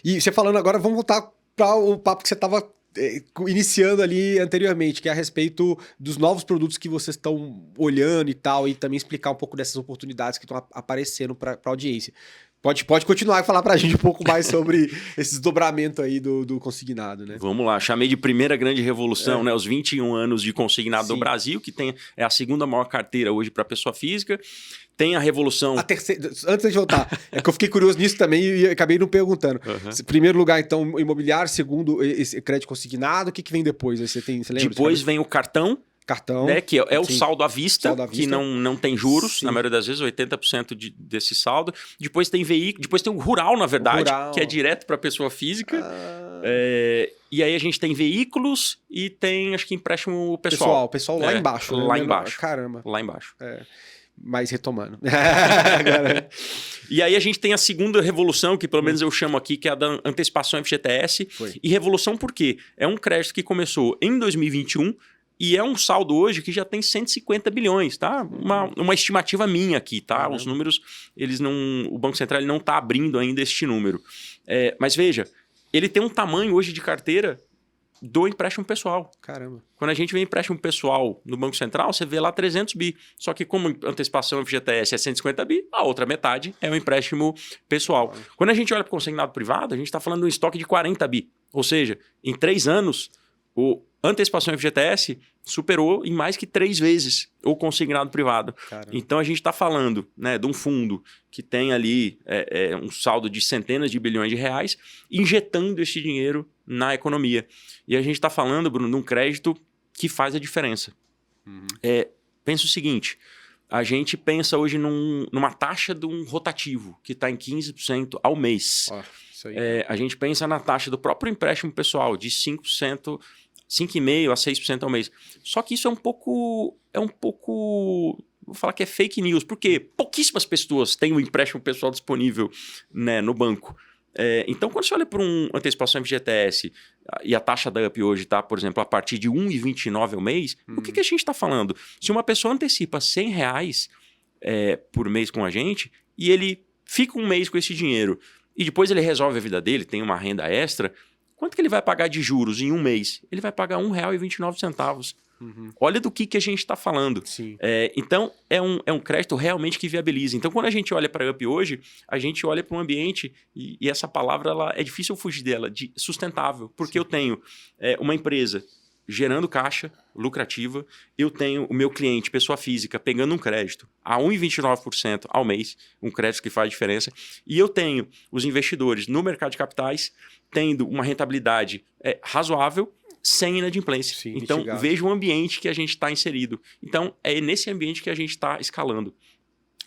E você falando agora, vamos voltar para o papo que você estava iniciando ali anteriormente, que é a respeito dos novos produtos que vocês estão olhando e tal, e também explicar um pouco dessas oportunidades que estão aparecendo para a audiência. Pode continuar e falar para a gente um pouco mais sobre esse desdobramento aí do consignado, né? Vamos lá, chamei de primeira grande revolução, né? Os 21 anos de consignado no Brasil, que é a segunda maior carteira hoje para pessoa física. Tem a revolução... A terceira... Antes de voltar, é que eu fiquei curioso nisso também e acabei não perguntando. Primeiro lugar, então, imobiliário. Segundo, esse crédito consignado. O que vem depois? Você lembra? Depois vem o cartão, né, que é o saldo à vista, que não tem juros, na maioria das vezes, 80% desse saldo. Depois tem veículo, depois tem o rural, na verdade, que é direto para a pessoa física. E aí a gente tem veículos e tem, acho que, empréstimo pessoal. Pessoal lá embaixo. Lá embaixo. Caramba. Lá embaixo. Mas retomando. E aí a gente tem a segunda revolução, que pelo menos eu chamo aqui, que é a da antecipação FGTS. E revolução por quê? É um crédito que começou em 2021 e é um saldo hoje que já tem 150 bilhões, tá? Uma estimativa minha aqui, tá? Os números, o Banco Central não está abrindo ainda este número. Mas veja, ele tem um tamanho hoje de carteira do empréstimo pessoal. Caramba. Quando a gente vê empréstimo pessoal no Banco Central, você vê lá 300 bi. Só que como antecipação FGTS é 150 bi, a outra metade é o empréstimo pessoal. Quando a gente olha para o consignado privado, a gente está falando de um estoque de 40 bi. Ou seja, em 3 anos, a antecipação FGTS superou em mais que 3 vezes o consignado privado. Caramba. Então a gente está falando, né, de um fundo que tem ali um saldo de centenas de bilhões de reais, injetando esse dinheiro na economia. E a gente está falando, Bruno, de um crédito que faz a diferença. Pensa o seguinte, a gente pensa hoje numa taxa de um rotativo que está em 15% ao mês. Isso aí. A gente pensa na taxa do próprio empréstimo pessoal de 5%, 5,5% a 6% ao mês. Só que isso é um pouco, vou falar que é fake news, porque pouquíssimas pessoas têm um empréstimo pessoal disponível, né, no banco. Então, quando você olha para uma antecipação FGTS e a taxa da UP hoje está, por exemplo, a partir de 1,29 ao mês, o que a gente está falando? Se uma pessoa antecipa R$100 por mês com a gente e ele fica um mês com esse dinheiro e depois ele resolve a vida dele, tem uma renda extra, quanto que ele vai pagar de juros em um mês? Ele vai pagar R$1,29. Olha do que a gente está falando. Então, é um crédito realmente que viabiliza. Então, quando a gente olha para a UP hoje, a gente olha para um ambiente, e essa palavra é difícil fugir dela, de sustentável. Porque eu tenho uma empresa gerando caixa lucrativa, eu tenho o meu cliente, pessoa física, pegando um crédito a 1,29% ao mês, um crédito que faz diferença, e eu tenho os investidores no mercado de capitais tendo uma rentabilidade razoável, sem inadimplência. Então, veja o ambiente que a gente está inserido. Então, é nesse ambiente que a gente está escalando.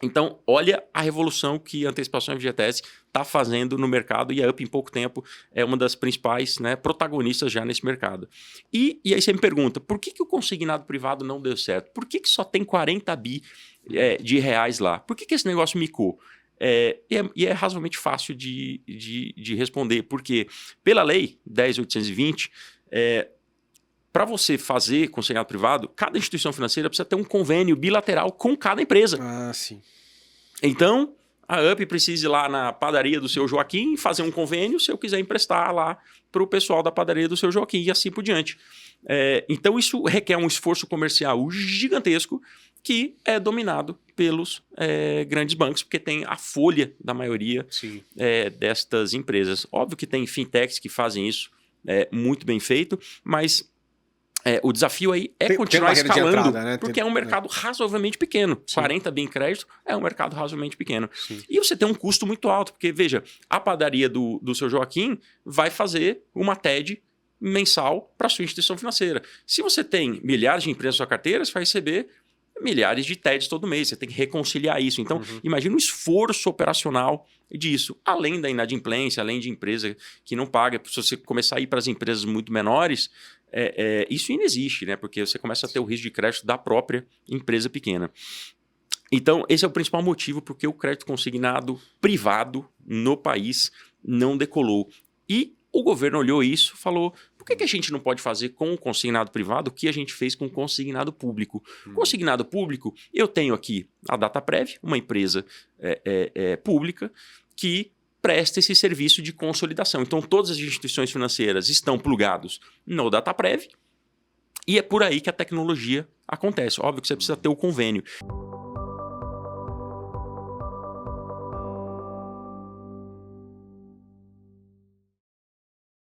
Então, olha a revolução que a antecipação FGTS está fazendo no mercado, e a UP, em pouco tempo, é uma das principais, né, protagonistas já nesse mercado. E aí você me pergunta, por que o consignado privado não deu certo? Por que só tem 40 bi de reais lá? Por que esse negócio micou? E é razoavelmente fácil de responder, porque pela lei 10.820, para você fazer consignado privado, cada instituição financeira precisa ter um convênio bilateral com cada empresa. Sim. Então, a UP precisa ir lá na padaria do seu Joaquim e fazer um convênio se eu quiser emprestar lá para o pessoal da padaria do seu Joaquim e assim por diante. Então, isso requer um esforço comercial gigantesco que é dominado pelos grandes bancos, porque tem a folha da maioria destas empresas. Óbvio que tem fintechs que fazem isso muito bem feito, mas o desafio aí é continuar escalando, entrada, né? Porque é um mercado razoavelmente pequeno. 40 bi em crédito é um mercado razoavelmente pequeno. E você tem um custo muito alto, porque, veja, a padaria do seu Joaquim vai fazer uma TED mensal para a sua instituição financeira. Se você tem milhares de empresas na sua carteira, você vai receber milhares de TEDs todo mês. Você tem que reconciliar isso. Então, imagina o esforço operacional disso. Além da inadimplência, além de empresa que não paga. Se você começar a ir para as empresas muito menores, isso ainda existe, né? Porque você começa a ter o risco de crédito da própria empresa pequena. Então, esse é o principal motivo porque o crédito consignado privado no país não decolou. E o governo olhou isso e falou, por que a gente não pode fazer com o consignado privado o que a gente fez com o consignado público? Consignado público, eu tenho aqui a Dataprev, uma empresa pública, que presta esse serviço de consolidação. Então, todas as instituições financeiras estão plugados no Dataprev e é por aí que a tecnologia acontece. Óbvio que você precisa ter o convênio.